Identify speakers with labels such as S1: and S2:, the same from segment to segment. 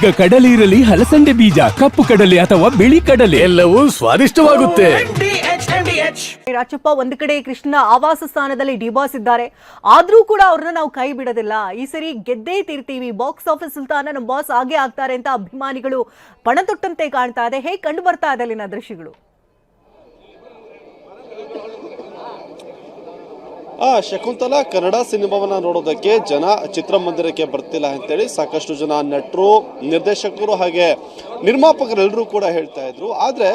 S1: ಈಗ ಕಡಲೆ ಇರಲಿ, ಹಲಸಂಡೆ ಬೀಜ, ಕಪ್ಪು ಕಡಲೆ ಅಥವಾ ಬಿಳಿ ಕಡಲೆ,
S2: ಎಲ್ಲವೂ ಸ್ವಾದಿಷ್ಟವಾಗುತ್ತೆ.
S3: ರಾಚಪ್ಪ ಒಂದು ಕಡೆ ಕೃಷ್ಣ ಆವಾಸ ಸ್ಥಾನದಲ್ಲಿ ಡಿಬಾಸ್ ಇದ್ದಾರೆ, ಆದ್ರೂ ಕೂಡ ಅವ್ರನ್ನ ನಾವು ಕೈ ಬಿಡೋದಿಲ್ಲ, ಈ ಸರಿ ಗೆದ್ದೇ ತೀರ್ತೀವಿ, ಬಾಕ್ಸ್ ಆಫೀಸ್ ಸುಲ್ತಾನ ನಮ್ಮ ಬಾಸ್ ಆಗೇ ಆಗ್ತಾರೆ ಅಂತ ಅಭಿಮಾನಿಗಳು ಪಣ ತೊಟ್ಟಂತೆ ಕಾಣ್ತಾ ಇದೆ. ಹೇಗೆ ಕಂಡು ಬರ್ತಾ ಇದೆ ಅಲ್ಲಿನ ದೃಶ್ಯಗಳು?
S4: ಶಕುಂತಲಾ, ಕನ್ನಡ ಸಿನಿಮಾವನ್ನ ನೋಡೋದಕ್ಕೆ ಜನ ಚಿತ್ರಮಂದಿರಕ್ಕೆ ಬರ್ತಿಲ್ಲ ಅಂತೇಳಿ ಸಾಕಷ್ಟು ಜನ ನಟರು, ನಿರ್ದೇಶಕರು ಹಾಗೆ ನಿರ್ಮಾಪಕರೆಲ್ಲರೂ ಕೂಡ ಹೇಳ್ತಾ ಇದ್ರು. ಆದ್ರೆ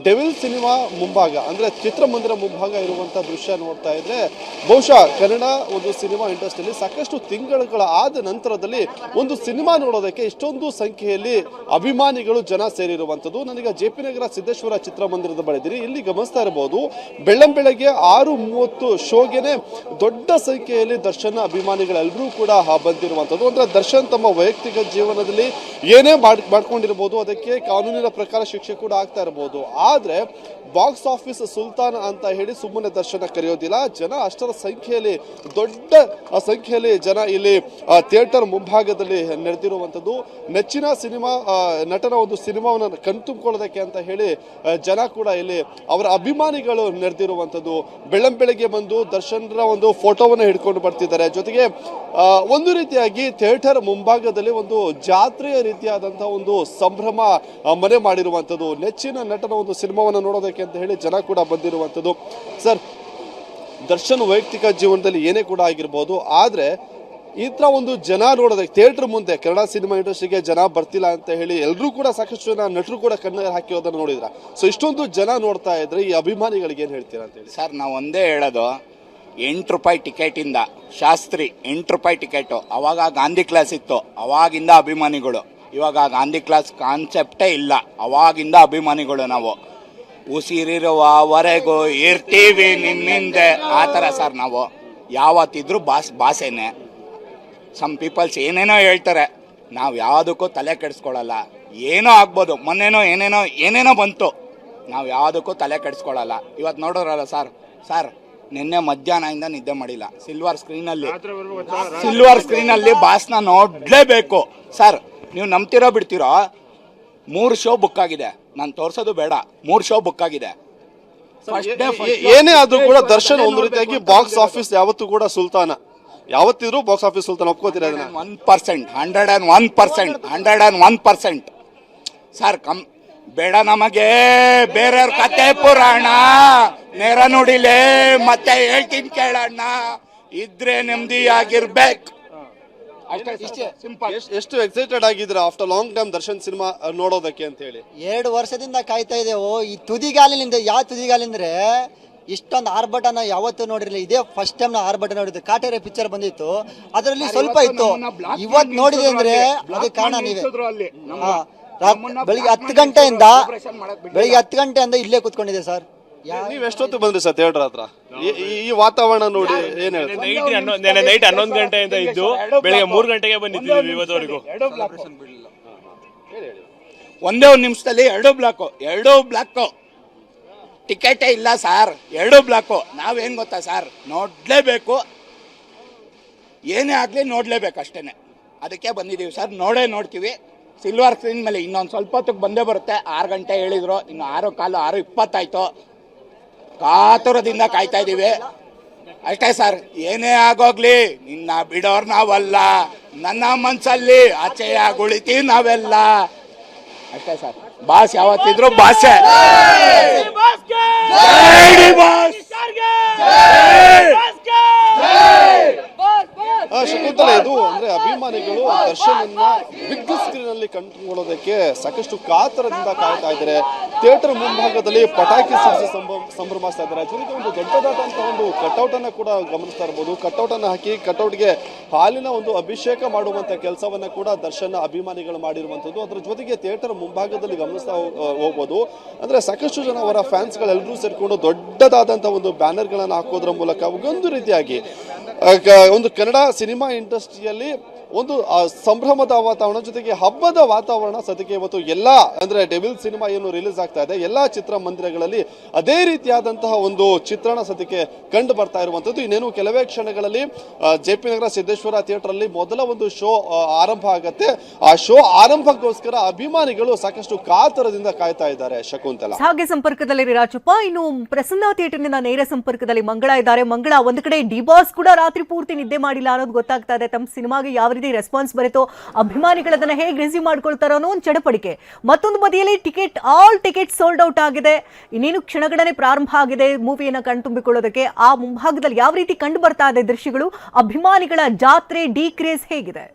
S4: ಡೆವಿಲ್ ಸಿನಿಮಾ ಮುಂಭಾಗ ಅಂದ್ರೆ ಚಿತ್ರಮಂದಿರ ಮುಂಭಾಗ ಇರುವಂತ ದೃಶ್ಯ ನೋಡ್ತಾ ಇದ್ರೆ ಬಹುಶಃ ಕನ್ನಡ ಒಂದು ಸಿನಿಮಾ ಇಂಡಸ್ಟ್ರಿಯಲ್ಲಿ ಸಾಕಷ್ಟು ತಿಂಗಳುಗಳ ಆದ ನಂತರದಲ್ಲಿ ಒಂದು ಸಿನಿಮಾ ನೋಡೋದಕ್ಕೆ ಇಷ್ಟೊಂದು ಸಂಖ್ಯೆಯಲ್ಲಿ ಅಭಿಮಾನಿಗಳು ಜನ ಸೇರಿರುವಂಥದ್ದು. ನನಗೆ JP ನಗರ ಸಿದ್ದೇಶ್ವರ ಚಿತ್ರಮಂದಿರದ ಬಳಿದಿರಿ, ಇಲ್ಲಿ ಗಮನಿಸ್ತಾ ಇರಬಹುದು ಬೆಳಗ್ಗೆ 6:30 ಶೋಗೆನೆ ದೊಡ್ಡ ಸಂಖ್ಯೆಯಲ್ಲಿ ದರ್ಶನ್ ಅಭಿಮಾನಿಗಳೆಲ್ಲರೂ ಕೂಡ ಬಂದಿರುವಂಥದ್ದು. ಅಂದ್ರೆ ದರ್ಶನ್ ತಮ್ಮ ವೈಯಕ್ತಿಕ ಜೀವನದಲ್ಲಿ ಏನೇ ಮಾಡ್ಕೊಂಡಿರಬಹುದು, ಅದಕ್ಕೆ ಕಾನೂನಿನ ಪ್ರಕಾರ ಶಿಕ್ಷೆ ಕೂಡ ಆಗ್ತಾ ಇರಬಹುದು. ಆದ್ರೆ ಬಾಕ್ಸ್ ಆಫೀಸ್ ಸುಲ್ತಾನ್ ಅಂತ ಹೇಳಿ ಸುಮ್ಮನೆ ದರ್ಶನ ಕರೆಯೋದಿಲ್ಲ. ಜನ ಅಷ್ಟರ ಸಂಖ್ಯೆಯಲ್ಲಿ, ದೊಡ್ಡ ಸಂಖ್ಯೆಯಲ್ಲಿ ಜನ ಇಲ್ಲಿ ಥಿಯೇಟರ್ ಮುಂಭಾಗದಲ್ಲಿ ನೆರೆದಿರುವಂಥದ್ದು. ನೆಚ್ಚಿನ ಸಿನಿಮಾ ನಟನ ಒಂದು ಸಿನಿಮಾವನ್ನು ಕಣ್ತುಂಬಿಕೊಳ್ಳೋದಕ್ಕೆ ಅಂತ ಹೇಳಿ ಜನ ಕೂಡ ಇಲ್ಲಿ ಅವರ ಅಭಿಮಾನಿಗಳು ನೆರೆದಿರುವಂಥದ್ದು. ಬೆಳಗ್ಗೆ ಬಂದು ದರ್ಶನ್ರ ಒಂದು ಫೋಟೋವನ್ನು ಹಿಡ್ಕೊಂಡು ಬರ್ತಿದ್ದಾರೆ. ಜೊತೆಗೆ ಒಂದು ರೀತಿಯಾಗಿ ಥಿಯೇಟರ್ ಮುಂಭಾಗದಲ್ಲಿ ಒಂದು ಜಾತ್ರೆಯ ರೀತಿಯಾದಂತಹ ಒಂದು ಸಂಭ್ರಮ ಮನೆ ಮಾಡಿರುವಂಥದ್ದು. ನೆಚ್ಚಿನ ನಟನ ಒಂದು ಸಿನಿಮಾವನ್ನು ನೋಡೋದಕ್ಕೆ ಅಂತ ಹೇಳಿ ಜನ ಕೂಡ ಬಂದಿರುವಂಥದ್ದು. ಸರ್, ದರ್ಶನ್ ವೈಯಕ್ತಿಕ ಜೀವನದಲ್ಲಿ ಏನೇ ಕೂಡ ಆಗಿರ್ಬೋದು, ಆದ್ರೆ ಈ ತರ ಒಂದು ಜನ ನೋಡೋದಕ್ಕೆ ಥಿಯೇಟರ್ ಮುಂದೆ ಕನ್ನಡ ಸಿನಿಮಾ ಇಂಡಸ್ಟ್ರಿಗೆ ಜನ ಬರ್ತಿಲ್ಲ ಅಂತ ಹೇಳಿ ಎಲ್ಲರೂ ಕೂಡ ಸಾಕಷ್ಟು ಜನ ನಟರು ಕೂಡ ಕಣ್ಣಲ್ಲಿ ಹಾಕಿರೋದನ್ನ ನೋಡಿದ್ರ. ಸೊ ಇಷ್ಟೊಂದು ಜನ ನೋಡ್ತಾ ಇದ್ರೆ ಈ ಅಭಿಮಾನಿಗಳಿಗೆ ಏನ್ ಹೇಳ್ತೀರಾ ಅಂತ ಹೇಳಿ?
S5: ಸರ್, ನಾವು ಒಂದೇ ಹೇಳೋದು, 8 ರೂಪಾಯಿ ಟಿಕೆಟಿಂದ ಶಾಸ್ತ್ರಿ 8 ರೂಪಾಯಿ ಟಿಕೆಟು. ಅವಾಗ ಗಾಂಧಿ ಕ್ಲಾಸ್ ಇತ್ತು, ಅವಾಗಿಂದ ಅಭಿಮಾನಿಗಳು. ಇವಾಗ ಗಾಂಧಿ ಕ್ಲಾಸ್ ಕಾನ್ಸೆಪ್ಟೇ ಇಲ್ಲ, ಅವಾಗಿಂದ ಅಭಿಮಾನಿಗಳು. ನಾವು ಉಸಿರಿರುವವರೆಗೂ ಇರ್ತೀವಿ ನಿಮ್ಮಿಂದೆ, ಆ ಥರ ಸರ್. ನಾವು ಯಾವತ್ತಿದ್ರು ಬಾಸೇನೆ. ಸಮ್ ಪೀಪಲ್ಸ್ ಏನೇನೋ ಹೇಳ್ತಾರೆ, ನಾವು ಯಾವುದಕ್ಕೂ ತಲೆ ಕೆಡಿಸ್ಕೊಳ್ಳಲ್ಲ. ಏನೋ ಆಗ್ಬೋದು, ಮೊನ್ನೆನೋ ಏನೇನೋ ಬಂತು, ನಾವು ಯಾವುದಕ್ಕೂ ತಲೆ ಕೆಡಿಸ್ಕೊಳ್ಳಲ್ಲ. ಇವತ್ತು ನೋಡೋರಲ್ಲ ಸರ್, ನಿನ್ನೆ ಮಧ್ಯಾಹ್ನದಿಂದ ನಿದ್ದೆ ಮಾಡಿಲ್ಲ. ಸಿಲ್ವರ್ ಸ್ಕ್ರೀನಲ್ಲಿ ಬಾಸ್ನ ನೋಡಲೇಬೇಕು ಸರ್. ನೀವು ನಂಬ್ತಿರೋ ಬಿಡ್ತಿರೋ, 3 ಶೋ ಬುಕ್ ಆಗಿದೆ. ನಾನು ತೋರ್ಸೋದು ಬೇಡ, 3 ಶೋ ಬುಕ್ ಆಗಿದೆ.
S4: ಏನೇ ಆದ್ರೂ ಕೂಡ ದರ್ಶನ್ ಒಂದು ರೀತಿಯಾಗಿ ಬಾಕ್ಸ್ ಆಫೀಸ್ ಯಾವತ್ತೂ ಕೂಡ ಸುಲ್ತಾನ, ಯಾವತ್ತಿದ್ರು ಬಾಕ್ಸ್ ಆಫೀಸ್ ಸುಲ್ತಾನ. ಒಪ್ಕೋತೀರಾ?
S5: 1%, 101% ಸರ್. ಬೇಡ ನಮಗೆ ಬೇರೆಯವ್ರ ಕತೆ ಪುರಾಣ, ನೇರ ನುಡಿಲೇ ಮತ್ತೆ ಹೇಳ್ತೀನಿ ಕೇಳಣ್ಣ, ಇದ್ರೆ ನೆಮ್ಮದಿಯಾಗಿರ್ಬೇಕು.
S4: ಎಷ್ಟು ಎಕ್ಸೈಟೆಡ್ ಆಗಿದ್ರ after long time Darshan cinema ನೋಡೋದಕ್ಕೆ ಅಂತ ಹೇಳಿ?
S6: 2 ವರ್ಷದಿಂದ ಕಾಯ್ತಾ ಇದ್ದೇವು. ಈ ತುದಿಗಾಲಿನಿಂದ, ಯಾವ ತುದಿಗಾಲಿಂದ್ರೆ ಇಷ್ಟೊಂದು ಆರ್ಭಟನ ಯಾವತ್ತೂ ನೋಡಿರಲಿಲ್ಲ. ಇದೇ ಫಸ್ಟ್ ಟೈಮ್ ನಾವು ಆರ್ಭಟ ನೋಡಿದ್ದು. ಕಾಟೇರಿ ಪಿಕ್ಚರ್ ಬಂದಿತ್ತು, ಅದರಲ್ಲಿ ಸ್ವಲ್ಪ ಇತ್ತು. ಇವತ್ತು ನೋಡಿದೆ ಅಂದ್ರೆ ಅದಕ್ಕೆ ಕಾರಣ ನೀವೇ. ಬೆಳಿಗ್ಗೆ 10 ಗಂಟೆಯಿಂದ ಇಲ್ಲೇ ಕೂತ್ಕೊಂಡಿದೆ ಸರ್.
S4: ನೀವ್ ಎಷ್ಟೊತ್ತು ಬಂದ್ರಿ ಸರ್ ಥಿಯೇಟರ್ ಹತ್ರ? ಈ ವಾತಾವರಣ ನೋಡಿ ಏನ್ ಹೇಳ್ತಾರೆ?
S7: ನೈಟ್ 11 ಗಂಟೆಯಿಂದ ಇದ್ದು ಬೆಳಿಗ್ಗೆ 3 ಗಂಟೆಗೆ ಬಂದಿದ್ದೀವಿ ಇವತ್ತವರೆಗೂ.
S5: ಒಂದೇ 1 ನಿಮಿಷದಲ್ಲಿ 2 ಬ್ಲಾಕ್ ಟಿಕೆಟೇ ಇಲ್ಲ ಸರ್. 2 ಬ್ಲಾಕು. ನಾವೇನ್ ಗೊತ್ತಾ ಸರ್, ನೋಡ್ಲೇಬೇಕು, ಏನೇ ಆಗ್ಲಿ ನೋಡ್ಲೇಬೇಕು ಅಷ್ಟೇನೆ. ಅದಕ್ಕೆ ಬಂದಿದ್ದೀವಿ ಸರ್, ನೋಡ್ತೀವಿ. ಸಿಲ್ವರ್ ಸ್ಕ್ರೀನ್ ಮೇಲೆ ಇನ್ನೊಂದು ಸ್ವಲ್ಪ ಹೊತ್ತಿಗೆ ಬಂದೇ ಬರುತ್ತೆ. 6 ಗಂಟೆ ಹೇಳಿದ್ರು, ಇನ್ನು 6:15, 6:20 ಆಯ್ತು. ಕಾತುರದಿಂದ ಕಾಯ್ತಾ ಇದೀವಿ ಅಷ್ಟೇ ಸರ್. ಏನೇ ಆಗೋಗ್ಲಿ ನಿನ್ನ ಬಿಡೋರ್ ನಾವಲ್ಲ, ನನ್ನ ಮನ್ಸಲ್ಲಿ ಆಚೆಯಾಗಿ ಉಳಿತೀವಿ ನಾವೆಲ್ಲ ಅಷ್ಟೇ ಸರ್. ಬಾಸ್ ಯಾವತ್ತಿದ್ರು ಬಾಸೆ.
S4: ಶಕುಂತಲ, ಇದು ಅಂದ್ರೆ ಅಭಿಮಾನಿಗಳು ದರ್ಶನನ್ನ ಬಿಗ್ ಸ್ಕ್ರೀನ್ ಅಲ್ಲಿ ಕಂಡುಕೊಳ್ಳೋದಕ್ಕೆ ಸಾಕಷ್ಟು ಕಾತರದಿಂದ ಕಾಯ್ತಾ ಇದ್ದಾರೆ. ಥಿಯೇಟರ್ ಮುಂಭಾಗದಲ್ಲಿ ಪಟಾಕಿ ಸಿಡಿಸಿ ಸಂಭ್ರಮಿಸ್ತಾ ಇದ್ದಾರೆ. ಜೊತೆಗೆ ಒಂದು ದೊಡ್ಡದಾದಂತಹ ಒಂದು ಕಟ್ಔಟ್ ಅನ್ನ ಕೂಡ ಗಮನಿಸ್ತಾ ಇರಬಹುದು. ಕಟ್ಔಟ್ ಅನ್ನ ಹಾಕಿ ಕಟ್ಔಟ್ಗೆ ಹಾಲಿನ ಒಂದು ಅಭಿಷೇಕ ಮಾಡುವಂತ ಕೆಲಸವನ್ನ ಕೂಡ ದರ್ಶನ್ ಅಭಿಮಾನಿಗಳು ಮಾಡಿರುವಂತದ್ದು. ಅದರ ಜೊತೆಗೆ ಥಿಯೇಟರ್ ಮುಂಭಾಗದಲ್ಲಿ ಗಮನಿಸ್ತಾ ಹೋಗ್ಬೋದು. ಅಂದ್ರೆ ಸಾಕಷ್ಟು ಜನ ಅವರ ಫ್ಯಾನ್ಸ್ ಗಳೆಲ್ಲರೂ ಸೇರ್ಕೊಂಡು ದೊಡ್ಡದಾದಂತಹ ಒಂದು ಬ್ಯಾನರ್ ಗಳನ್ನ ಹಾಕೋದ್ರ ಮೂಲಕ ಒಂದು ರೀತಿಯಾಗಿ ಒಂದು ಕನ್ನಡ ಸಿನಿಮಾ ಇಂಡಸ್ಟ್ರಿಯಲ್ಲಿ ಒಂದು ಸಂಭ್ರಮದ ವಾತಾವರಣ ಜೊತೆಗೆ ಹಬ್ಬದ ವಾತಾವರಣ ಸದ್ಯಕ್ಕೆ ಇವತ್ತು ಎಲ್ಲ ಅಂದ್ರೆ ಡೆವಿಲ್ ಸಿನಿಮಾ ಏನು ರಿಲೀಸ್ ಆಗ್ತಾ ಇದೆ ಎಲ್ಲಾ ಚಿತ್ರಮಂದಿರಗಳಲ್ಲಿ ಅದೇ ರೀತಿಯಾದಂತಹ ಒಂದು ಚಿತ್ರಣ ಸದ್ಯಕ್ಕೆ ಕಂಡು ಬರ್ತಾ ಇರುವಂತದ್ದು. ಇನ್ನೇನು ಕೆಲವೇ ಕ್ಷಣಗಳಲ್ಲಿ JP ನಗರ ಸಿದ್ದೇಶ್ವರ ಥಿಯೇಟರ್ ಅಲ್ಲಿ ಮೊದಲ ಒಂದು ಶೋ ಆರಂಭ ಆಗತ್ತೆ. ಆ ಶೋ ಆರಂಭಕ್ಕೋಸ್ಕರ ಅಭಿಮಾನಿಗಳು ಸಾಕಷ್ಟು ಕಾತರದಿಂದ ಕಾಯ್ತಾ ಇದ್ದಾರೆ. ಶಕುಂತಲಾ
S3: ಹಾಗೆ ಸಂಪರ್ಕದಲ್ಲಿ ರಾಜಪ್ಪ, ಇನ್ನು ಪ್ರಸನ್ನ ಥಿಯೇಟರ್ನಿಂದ ನೇರ ಸಂಪರ್ಕದಲ್ಲಿ ಮಂಗಳ ಇದ್ದಾರೆ. ಮಂಗಳ, ಒಂದು ಕಡೆ ಡಿಬಾಸ್ ಕೂಡ ರಾತ್ರಿ ಪೂರ್ತಿ ನಿದ್ದೆ ಮಾಡಿಲ್ಲ ಅನ್ನೋದು ಗೊತ್ತಾಗ್ತಾ ಇದೆ. ತಮ್ಮ ಸಿನಿಮಾಗೆ ಯಾವ ರೀತಿ ರೆಸ್ಪಾನ್ಸ್ ಬರುತ್ತೋ, ಅಭಿಮಾನಿಗಳದನ್ನ ಹೇಗೆ ರಿಸೀವ್ ಮಾಡ್ಕೊಳ್ತಾರೋ ಅನ್ನೋ ಒಂದು ಚಡಪಡಿಕೆ. ಮತ್ತೊಂದು ಬದಿಯಲ್ಲಿ ಆಲ್ ಟಿಕೆಟ್ ಸೋಲ್ಡ್ ಔಟ್ ಆಗಿದೆ. ಇನ್ನೇನು ಕ್ಷಣಗಣನೆ ಪ್ರಾರಂಭ ಆಗಿದೆ ಮೂವಿಯನ್ನ ಕಣ್ತುಂಬಿಕೊಳ್ಳೋದಕ್ಕೆ. ಆ ಮುಂಭಾಗದಲ್ಲಿ ಯಾವ ರೀತಿ ಕಂಡು ಬರ್ತಾ ಇದೆ ದೃಶ್ಯಗಳು? ಅಭಿಮಾನಿಗಳ ಜಾತ್ರೆ, ಡಿ ಕ್ರೇಜ್ ಹೇಗಿದೆ?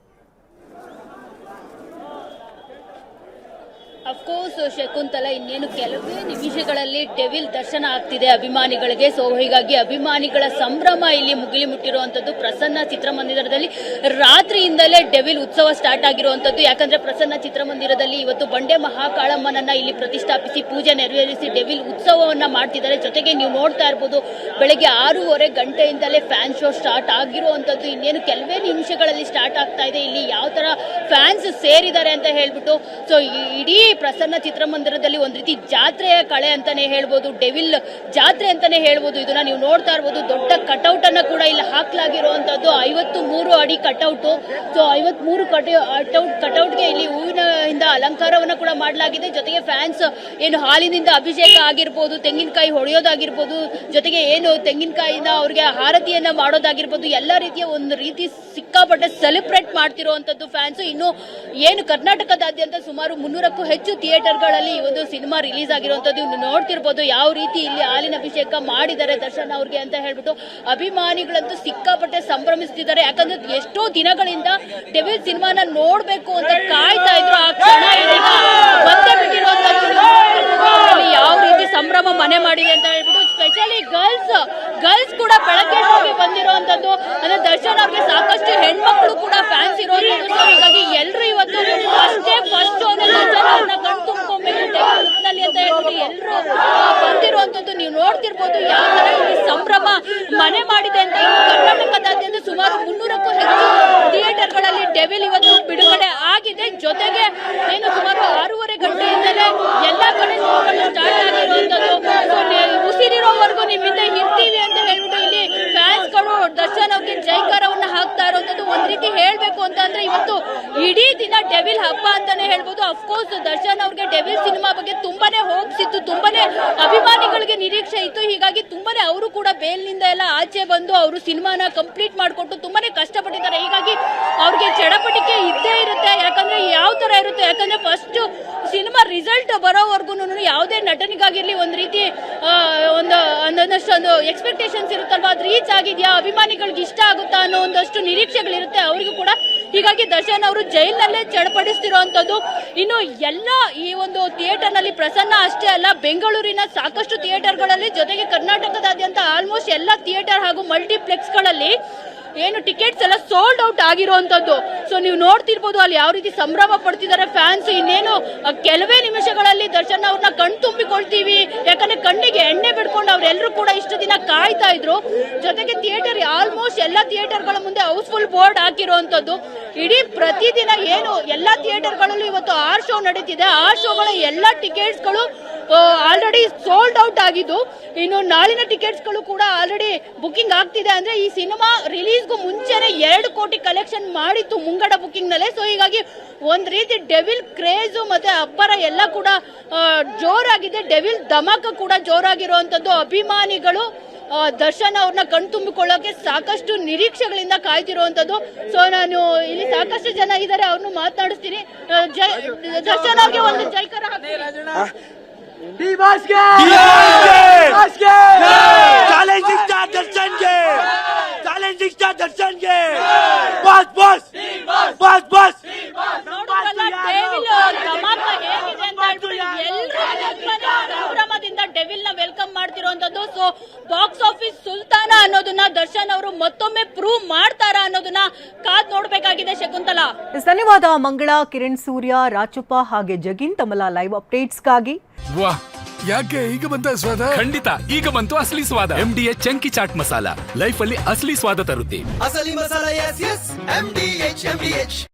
S8: ಅಫ್ಕೋರ್ಸ್ ಶಕುಂತಲಾ, ಇನ್ನೇನು ಕೆಲವೇ ನಿಮಿಷಗಳಲ್ಲಿ ಡೆವಿಲ್ ದರ್ಶನ ಆಗ್ತಿದೆ ಅಭಿಮಾನಿಗಳಿಗೆ. ಸೊ ಹೀಗಾಗಿ ಅಭಿಮಾನಿಗಳ ಸಂಭ್ರಮ ಇಲ್ಲಿ ಮುಗಿಲಿ ಮುಟ್ಟಿರುವಂತದ್ದು. ಪ್ರಸನ್ನ ಚಿತ್ರಮಂದಿರದಲ್ಲಿ ರಾತ್ರಿಯಿಂದಲೇ ಡೆವಿಲ್ ಉತ್ಸವ ಸ್ಟಾರ್ಟ್ ಆಗಿರುವಂತದ್ದು. ಯಾಕಂದ್ರೆ ಪ್ರಸನ್ನ ಚಿತ್ರಮಂದಿರದಲ್ಲಿ ಇವತ್ತು ಬಂಡೆ ಮಹಾಕಾಳಮ್ಮನನ್ನ ಇಲ್ಲಿ ಪ್ರತಿಷ್ಠಾಪಿಸಿ ಪೂಜೆ ನೆರವೇರಿಸಿ ಡೆವಿಲ್ ಉತ್ಸವವನ್ನ ಮಾಡ್ತಿದ್ದಾರೆ. ಜೊತೆಗೆ ನೀವು ನೋಡ್ತಾ ಇರ್ಬೋದು, ಬೆಳಗ್ಗೆ 6:30 ಗಂಟೆಯಿಂದಲೇ ಫ್ಯಾನ್ ಶೋ ಸ್ಟಾರ್ಟ್ ಆಗಿರುವಂತದ್ದು. ಇನ್ನೇನು ಕೆಲವೇ ನಿಮಿಷಗಳಲ್ಲಿ ಸ್ಟಾರ್ಟ್ ಆಗ್ತಾ ಇದೆ. ಇಲ್ಲಿ ಯಾವ ತರ ಫ್ಯಾನ್ಸ್ ಸೇರಿದ್ದಾರೆ ಅಂತ ಹೇಳ್ಬಿಟ್ಟು, ಸೊ ಇಡೀ ಪ್ರಸನ್ನ ಚಿತ್ರಮಂದಿರದಲ್ಲಿ ಒಂದ್ ರೀತಿ ಜಾತ್ರೆಯ ಕಳೆ ಅಂತಾನೆ ಹೇಳ್ಬೋದು, ಡೆವಿಲ್ ಜಾತ್ರೆ ಅಂತಾನೆ ಹೇಳ್ಬೋದು. ಇದನ್ನ ನೀವು ನೋಡ್ತಾ ಇರ್ಬೋದು, ದೊಡ್ಡ ಕಟೌಟ್ ಅನ್ನ ಕೂಡ ಇಲ್ಲಿ ಹಾಕ್ಲಾಗಿರುವಂತದ್ದು. 53 ಅಡಿ ಕಟೌಟ್. ಸೊ 53 ಕಟೌಟ್ಗೆ ಇಲ್ಲಿ ಹೂವಿನಿಂದ ಅಲಂಕಾರವನ್ನ ಕೂಡ ಮಾಡಲಾಗಿದೆ. ಜೊತೆಗೆ ಫ್ಯಾನ್ಸ್ ಏನು ಹಾಲಿನಿಂದ ಅಭಿಷೇಕ ಆಗಿರ್ಬೋದು, ತೆಂಗಿನಕಾಯಿ ಹೊಡೆಯೋದಾಗಿರ್ಬೋದು, ಜೊತೆಗೆ ಏನು ತೆಂಗಿನಕಾಯಿನ ಅವ್ರಿಗೆ ಹಾರತಿಯನ್ನ ಮಾಡೋದಾಗಿರ್ಬೋದು, ಎಲ್ಲ ರೀತಿಯ ಒಂದು ರೀತಿ ಸಿಕ್ಕಾಪಟ್ಟೆ ಸೆಲೆಬ್ರೇಟ್ ಮಾಡ್ತಿರುವಂತದ್ದು ಫ್ಯಾನ್ಸ್. ಇನ್ನು ಏನು ಕರ್ನಾಟಕದಾದ್ಯಂತ ಸುಮಾರು 300ಕ್ಕೂ ಹೆಚ್ಚು ಥಿಯೇಟರ್ಗಳಲ್ಲಿ ಈ ಒಂದು ಸಿನಿಮಾ ರಿಲೀಸ್ ಆಗಿರುವಂತದ್ದು. ಇನ್ನು ನೋಡ್ತಿರ್ಬೋದು ಯಾವ ರೀತಿ ಇಲ್ಲಿ ಹಾಲಿನ ಅಭಿಷೇಕ ಮಾಡಿದ್ದಾರೆ ದರ್ಶನ್ ಅವ್ರಿಗೆ ಅಂತ ಹೇಳ್ಬಿಟ್ಟು ಅಭಿಮಾನಿಗಳಂತೂ ಸಿಕ್ಕಾಪಟ್ಟೆ ಸಂಭ್ರಮಿಸ್ತಿದ್ದಾರೆ. ಯಾಕಂದ್ರೆ ಎಷ್ಟೋ ದಿನಗಳಿಂದ ಡೆವಿಲ್ ಸಿನಿಮಾನ ನೋಡ್ಬೇಕು ಅಂತ ಕಾಯ್ತಾ ಇದ್ರು. ಆ ಕ್ಷಣ ಇದೀಗ ಬಂದೇ ಬಿಟ್ಟಿರುವಂತದ್ದು. ಯಾವ ರೀತಿ ಸಂಭ್ರಮ ಮನೆ ಮಾಡಿದೆ ಅಂತ ಹೇಳ್ಬಿಟ್ಟು, ಸ್ಪೆಷಲಿ ಗರ್ಲ್ಸ್ ಕೂಡ ಬೆಳಗ್ಗೆ ಹೋಗಿ ಬಂದಿರುವಂತದ್ದು. ಅಂದ್ರೆ ದರ್ಶನ್ ಅವ್ರಿಗೆ ಸಾಕಷ್ಟು ಹೆಣ್ಮಕ್ಳು ಕೂಡ ಫ್ಯಾನ್ಸ್ ಇರುವಂತದ್ದು. ಸೊ ಹೀಗಾಗಿ ಎಲ್ರು ಇವತ್ತು ಫಸ್ಟ್ ದರ್ಶನ್ ಅವ್ರನ್ನ ಕಣ್ ತುಂಬ್ಕೊಬೇಕು ಡೆವಿಲ್ ಅಂತ ಹೇಳ್ಬಿಟ್ಟು ಎಲ್ರು ಬಂದಿರುವಂತದ್ದು. ನೀವು ನೋಡ್ತಿರ್ಬೋದು ಯಾವ ತರ ಇಲ್ಲಿ ಸಂಭ್ರಮ ಮನೆ ಮಾಡಿದೆ ಅಂತ. ಇನ್ನು ಕರ್ನಾಟಕದಾದ್ಯಂತ ಸುಮಾರು 300ಕ್ಕೂ ಹೆಚ್ಚು ಥಿಯೇಟರ್ಗಳಲ್ಲಿ ಡೆವಿಲ್ ಇವತ್ತು ಬಿಡುಗಡೆ ಆಗಿದೆ. ಜೊತೆಗೆ ಏನು ಸುಮಾರು 6:30 ಗಂಟೆಯಿಂದಲೇ ಎಲ್ಲಾ ಕಡೆ ಶೋಗಳು ಸ್ಟಾರ್ಟ್ ಆಗಿರುವಂತದ್ದು. ಉಸಿರಿರೋವರೆಗೂ ನಿಮ್ಮಿಂದ ಇರ್ತೀವಿ ಅಂತ ಹೇಳ್ಬಿಟ್ಟು ಇಲ್ಲಿ ಫ್ಯಾನ್ಸ್ ಗಳು ದರ್ಶನ್ ಅವ್ರಿಗೆ ಜೈಕಾರವನ್ನ ಹಾಕ್ತಾ ಇರುವಂತದ್ದು. ಒಂದ್ ರೀತಿ ಹೇಳ್ಬೇಕು ಅಂತ ಅಂದ್ರೆ ಇವತ್ತು ಇಡೀ ದಿನ ಡೆವಿಲ್ ಹಬ್ಬ ಅಂತಾನೆ ಹೇಳ್ಬೋದು. ಅಫ್ಕೋರ್ಸ್ ದರ್ಶನ್ ಅವ್ರಿಗೆ ಡೆವಿಲ್ ಸಿನಿಮಾ ಬಗ್ಗೆ ತುಂಬಾನೇ ಹೋಪ್ಸ್ ಇತ್ತು, ತುಂಬಾನೇ ಅಭಿಮಾನಿಗಳಿಗೆ ನಿರೀಕ್ಷೆ ಇತ್ತು. ಹೀಗಾಗಿ ತುಂಬಾನೇ ಅವರು ಕೂಡ ಬೇಲ್ನಿಂದ ಎಲ್ಲ ಆಚೆ ಬಂದು ಅವರು ಸಿನಿಮಾನ ಕಂಪ್ಲೀಟ್ ಮಾಡಿಕೊಟ್ಟು ತುಂಬಾನೇ ಕಷ್ಟಪಟ್ಟಿದ್ದಾರೆ. ಹೀಗಾಗಿ ಅವ್ರಿಗೆ ಚಡಪಟಿಕೆ ಇದ್ದೇ ಇರುತ್ತೆ. ಯಾಕಂದ್ರೆ ಯಾವ ತರ ಇರುತ್ತೆ, ಯಾಕಂದ್ರೆ ಫಸ್ಟ್ ಸಿನಿಮಾ ರಿಸಲ್ಟ್ ಬರೋವರೆಗೂ ಯಾವುದೇ ನಟನಿಗಾಗಿರ್ಲಿ ಒಂದ್ ರೀತಿ ಒಂದೊಂದಷ್ಟು ಎಕ್ಸ್ಪೆಕ್ಟೇಷನ್ಸ್ ಇರುತ್ತಲ್ವಾ, ಅದು ರೀಚ್ ಆಗಿದ್ಯಾ, ಅಭಿಮಾನಿಗಳಿಗೆ ಇಷ್ಟ ಆಗುತ್ತಾ ಅನ್ನೋ ಒಂದಷ್ಟು ನಿರೀಕ್ಷೆಗಳಿರುತ್ತೆ ಅವರಿಗೂ ಕೂಡ. ಹೀಗಾಗಿ ದರ್ಶನ್ ಅವರು ಜೈಲ್ನಲ್ಲೇ ಚಡಪಡಿಸ್ತಿರುವಂತದ್ದು. ಇನ್ನು ಎಲ್ಲ ಈ ಒಂದು ಥಿಯೇಟರ್ ನಲ್ಲಿ ಪ್ರಸನ್ನ ಅಷ್ಟೇ ಅಲ್ಲ, ಬೆಂಗಳೂರಿನ ಸಾಕಷ್ಟು ಥಿಯೇಟರ್ಗಳಲ್ಲಿ, ಜೊತೆಗೆ ಕರ್ನಾಟಕದಾದ್ಯಂತ ಆಲ್ಮೋಸ್ಟ್ ಎಲ್ಲ ಥಿಯೇಟರ್ ಹಾಗೂ ಮಲ್ಟಿಪ್ಲೆಕ್ಸ್ ಗಳಲ್ಲಿ ಏನು ಟಿಕೆಟ್ಸ್ ಎಲ್ಲ ಸೋಲ್ಡ್ ಔಟ್ ಆಗಿರುವಂತದ್ದು. ಸೊ ನೀವು ನೋಡ್ತಿರ್ಬೋದು ಅಲ್ಲಿ ಯಾವ ರೀತಿ ಸಂಭ್ರಮ ಪಡ್ತಿದ್ದಾರೆ ಫ್ಯಾನ್ಸ್. ಇನ್ನೇನು ಕೆಲವೇ ನಿಮಿಷಗಳಲ್ಲಿ ದರ್ಶನ್ ಅವ್ರನ್ನ ಕಣ್ ತುಂಬಿಕೊಳ್ತೀವಿ, ಯಾಕಂದ್ರೆ ಕಣ್ಣಿಗೆ ಎಣ್ಣೆ ಬಿಡ್ಕೊಂಡು ಅವ್ರೆಲ್ಲರೂ ಕೂಡ ಇಷ್ಟು ದಿನ ಕಾಯ್ತಾ ಇದ್ರು. ಜೊತೆಗೆ ಥಿಯೇಟರ್ ಆಲ್ಮೋಸ್ಟ್ ಎಲ್ಲ ಥಿಯೇಟರ್ಗಳ ಮುಂದೆ ಹೌಸ್ಫುಲ್ ಬೋರ್ಡ್ ಹಾಕಿರುವಂತದ್ದು. ಇಡೀ ಪ್ರತಿದಿನ ಏನು ಎಲ್ಲಾ ಥಿಯೇಟರ್ಗಳಲ್ಲೂ ಇವತ್ತು 6 ಶೋ ನಡೀತಿದೆ. 6 ಶೋಗಳ ಎಲ್ಲಾ ಟಿಕೆಟ್ಸ್ ಗಳು ಆಲ್ರೆಡಿ ಸೋಲ್ಡ್ ಔಟ್ ಆಗಿದ್ದು. ಇನ್ನು ನಾಳಿನ ಟಿಕೆಟ್ಸ್ ಗಳು ಕೂಡ ಆಲ್ರೆಡಿ ಬುಕಿಂಗ್ ಆಗ್ತಿದೆ. ಅಂದ್ರೆ ಈ ಸಿನಿಮಾ ರಿಲೀಸ್ಗೂ ಮುಂಚೆನೆ 2 ಕೋಟಿ ಕಲೆಕ್ಷನ್ ಮಾಡಿತ್ತು ಮುಂಗಡ ಬುಕಿಂಗ್ ನಲ್ಲೇ. ಸೊ ಹೀಗಾಗಿ ಒಂದ್ ರೀತಿ ಡೆವಿಲ್ ಕ್ರೇಜ್ ಮತ್ತೆ ಅಬ್ಬರ ಎಲ್ಲ ಕೂಡ ಜೋರಾಗಿದೆ. ಡೆವಿಲ್ ಧಮಾಕ ಕೂಡ ಜೋರಾಗಿರುವಂತದ್ದು. ಅಭಿಮಾನಿಗಳು ದರ್ಶನ್ ಅವ್ರನ್ನ ಕಣ್ತುಂಬಿಕೊಳ್ಳೋಕೆ ಸಾಕಷ್ಟು ನಿರೀಕ್ಷೆಗಳಿಂದ ಕಾಯ್ತಿರುವಂತದ್ದು. ಸೊ ನಾನು ಇಲ್ಲಿ ಸಾಕಷ್ಟು ಜನ ಇದ್ದಾರೆ, ಅವ್ರನ್ನು ಮಾತನಾಡಿಸ್ತೀನಿ. ದರ್ಶನ್ ಅವ್ರಿಗೆ ಒಂದು ಜೈಕಾರ ಸಂಭ್ರಮದಿಂದ ಡೆವಿಲ್ ನ ವೆಲ್ಕಮ್ ಮಾಡ್ತಿರುವಂತದ್ದು. ಸೊ ಬಾಕ್ಸ್ ಆಫೀಸ್ ಸುಲ್ತಾನ ಅನ್ನೋದನ್ನ ದರ್ಶನ್ ಅವರು ಮತ್ತೊಮ್ಮೆ ಪ್ರೂವ್ ಮಾಡ್ತಾರಾ ಅನ್ನೋದನ್ನ ಕಾದ್ ನೋಡ್ಬೇಕಾಗಿದೆ. ಶಕುಂತಲಾ,
S3: ಧನ್ಯವಾದ ಮಂಗಳ, ಕಿರಣ್ ಸೂರ್ಯ, ರಾಚಪ್ಪ ಹಾಗೆ ಜಗಿನ್ ತಮ್ಮಲ ಲೈವ್ ಅಪ್ಡೇಟ್ಸ್ಗಾಗಿ.
S1: ವಾಹ್,
S2: ಯಾಕೆ ಈಗ ಬಂತ ಸ್ವಾದ?
S1: ಖಂಡಿತ ಈಗ ಬಂತು ಅಸಲಿ ಸ್ವಾದ. MDH chunky chaat masala life ಅಲ್ಲಿ ಅಸಲಿ ಸ್ವಾದ ತರುತ್ತೆ.
S9: ಅಸಲಿ ಮಸಾಲ, ಎಸ್ ಎಸ್ MDH.